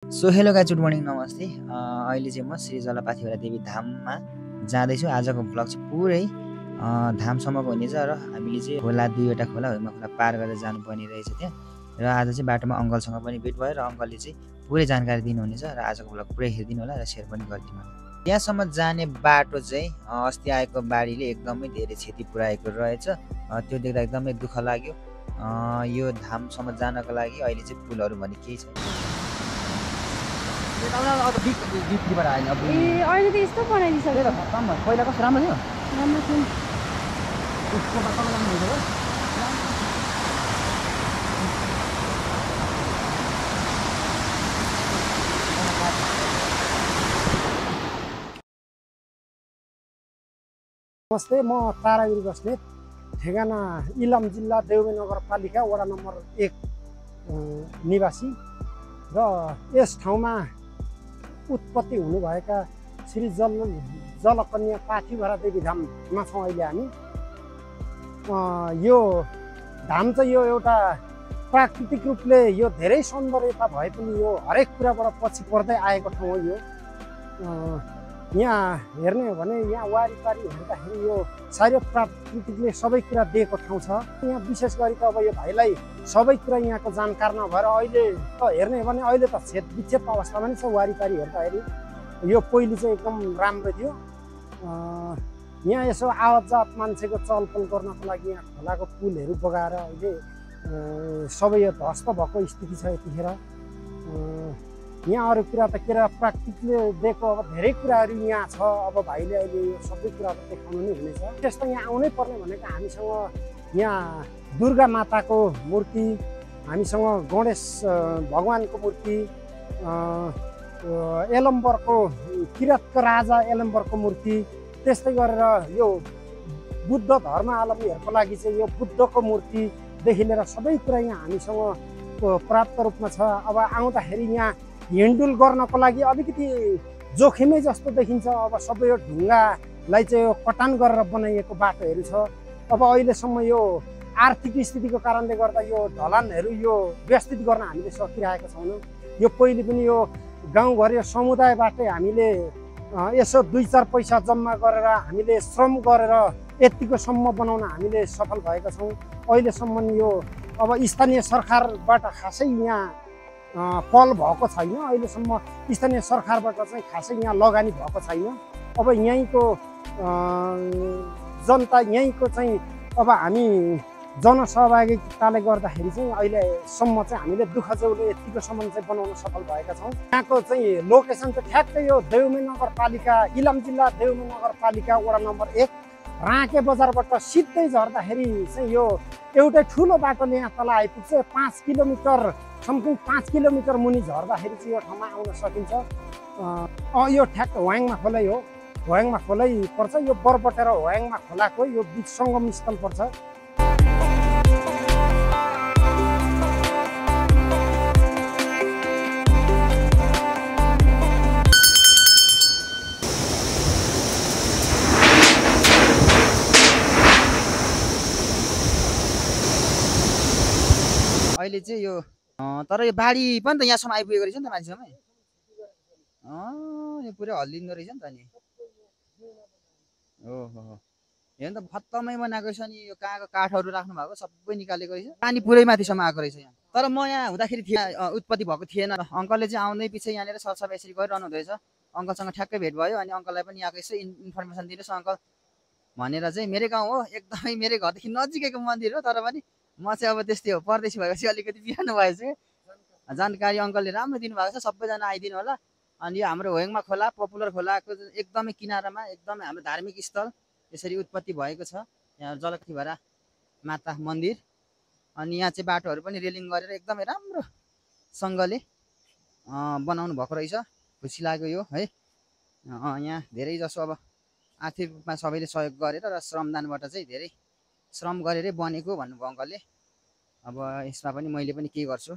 So hello guys, good morning, नमस्ते। अहिले चाहिँ म श्री जलपाथिवरा देवी धाममा जाँदैछु। आजको भ्लग चाहिँ पुरै धामसम्मको हुनेछ र हामीले चाहिँ खोला, दुईवटा खोला, होइमा खोला पार गरेर जानुपर्ने रहेछ त्यहाँ। र आज चाहिँ बाटोमा अङ्कलसँग पनि भेट भयो र अङ्कलले चाहिँ पुरै जानकारी दिनुहुनेछ र आजको भ्लग पुरै हेरिदिनु होला र सेयर पनि गरिदिनु होला। त्यहाँसम्म जाने बाटो चाहिँ अस्ति आएको बाढीले एकदमै धेरै क्षति पुऱ्याएको रहेछ। त्यो देख्दा एकदमै दुःख लाग्यो। यो धामसम्म जानको लागि अहिले चाहिँ पुलहरू भन्ने केही छैन। अहिले त यस्तो बनाइदिसक्यो। पहिला कस्तो राम्रो थियो। राम्रो थियो। नमस्ते, म तारावीर बस्नेत, ठेगाना इलाम जिल्ला देउबे नगरपालिका वडा नम्बर 1 निवासी र यस ठाउँमा उत्पत्ति हुनुभएका श्री जलकन्या पाथिभरा देवी धाममा छौँ अहिले हामी। यो धाम चाहिँ यो एउटा प्राकृतिक रूपले यो धेरै सौन्दर्यता भए पनि यो हरेक कुराबाट पछि पर्दै आएको ठाउँ हो। यो यहाँ हेर्ने हो भने यहाँ वारिपारि हेर्दाखेरि यो साह्रै प्राकृतिकले सबै कुरा दिएको ठाउँ छ। यहाँ विशेष गरी त अब यो भाइलाई सबै कुरा यहाँको जानकार नभएर अहिले त हेर्ने हो भने अहिले त विक्षेप अवस्थामा नै छ। वारिपारि हेर्दाखेरि यो पहिले चाहिँ एकदम राम्रो थियो। यहाँ यसो आवत जात मान्छेको चलपल गर्नको लागि यहाँ खोलाको पुलहरू बगाएर अहिले सबै यो ध्वस्त भएको स्थिति छ। यतिखेर यहाँ अरू कुरा त के र प्राकृतिकले दिएको अब धेरै कुराहरू यहाँ छ। अब भाइले अहिले यो सबै कुराहरू देखाउनु नै हुनेछ। त्यस्तो यहाँ आउनै पर्ने भनेको हामीसँग यहाँ दुर्गा माताको मूर्ति, हामीसँग गणेश भगवानको मूर्ति, एलम्बरको किराँतको राजा एलम्बरको मूर्ति, त्यस्तै गरेर यो बुद्ध धर्मावलम्बीहरूको लागि चाहिँ यो बुद्धको मूर्तिदेखि लिएर सबै कुरा यहाँ हामीसँग पर्याप्त रूपमा छ। अब आउँदाखेरि यहाँ हिँडडुल गर्नको लागि अलिकति जोखिमै जस्तो देखिन्छ। अब सबै यो ढुङ्गालाई चाहिँ यो कटान गरेर बनाइएको बाटोहरू छ। अब अहिलेसम्म यो आर्थिक स्थितिको कारणले गर्दा यो ढलानहरू यो व्यवस्थित गर्न हामीले सकिरहेका छैनौँ। यो पहिले पनि यो गाउँघर यो समुदायबाटै हामीले यसो 2-4 पैसा जम्मा गरेर हामीले श्रम गरेर यतिकोसम्म बनाउन हामीले सफल भएका छौँ। अहिलेसम्म यो अब स्थानीय सरकारबाट खासै यहाँ पहल भएको छैन। अहिलेसम्म स्थानीय सरकारबाट चाहिँ खासै यहाँ लगानी भएको छैन। अब यहीँको जनता यहीँको चाहिँ अब हामी जनसहभागिताले गर्दाखेरि चाहिँ अहिलेसम्म चाहिँ हामीले दुःख जेउले यतिकोसम्म चाहिँ बनाउन सफल भएका छौँ। यहाँको चाहिँ लोकेसन चाहिँ ठ्याक्कै यो देउमे नगरपालिका, इलाम जिल्ला देउमे नगरपालिका वडा नम्बर 1 राँके बजारबाट सिधै झर्दाखेरि चाहिँ यो एउटै ठुलो बाटोले यहाँ तल आइपुग्छ। 5 किलोमिटर समथिङ 5 किलोमिटर मुनि झर्दाखेरि चाहिँ यो ठाउँमा आउन सकिन्छ। यो ठ्याक्क होयाङमा खोलै हो, होयाङमा खोलै पर्छ। यो बरबटेर होयाङमा खोलाको यो बिच सङ्गम स्थल पर्छ। अहिले चाहिँ यो तर यो बाढी पनि त यहाँसम्म आइपुगेको रहेछ नि त मान्छेसम्म। यो पुरै हल्लिँदो रहेछ नि त नि। ओहो, हेर्नु त खत्तमै बनाएको रहेछ नि। यो कहाँको काठहरू राख्नु भएको सबै निकालेको रहेछ। पानी पुरै माथिसम्म आएको रहेछ यहाँ। तर म यहाँ हुँदाखेरि उत्पत्ति भएको थिएन। अङ्कलले चाहिँ आउँदै पछि यहाँनिर सरसफाइ यसरी गरिरहनु हुँदैछ। अङ्कलसँग ठ्याक्कै भेट भयो। अनि अङ्कललाई पनि यहाँको यसो इन्फर्मेसन दिनुहोस् अङ्कल भनेर चाहिँ। मेरै गाउँ हो, एकदमै मेरै घरदेखि नजिकैको मन्दिर हो। तर पनि म चाहिँ अब त्यस्तै हो, परदेशी भएपछि अलिकति बिहान भएछ। जानकारी अङ्कलले राम्रो दिनुभएको छ। सबैजना आइदिनु होला। अनि यो हाम्रो होयाङमा खोला, पपुलर खोलाको एकदमै किनारामा एकदमै हाम्रो धार्मिक स्थल यसरी उत्पत्ति भएको छ। यहाँ जलपाथिभरा माता मन्दिर। अनि यहाँ चाहिँ बाटोहरू पनि रेलिङ गरेर एकदमै राम्रोसँगले बनाउनु भएको रहेछ। खुसी लाग्यो यो है। यहाँ धेरै जसो अब आर्थिक रूपमा सबैले सहयोग गरेर र श्रमदानबाट चाहिँ धेरै श्रम गरेरै बनेको भन्नुभयो अङ्कलले। अब यसमा पनि मैले पनि के गर्छु।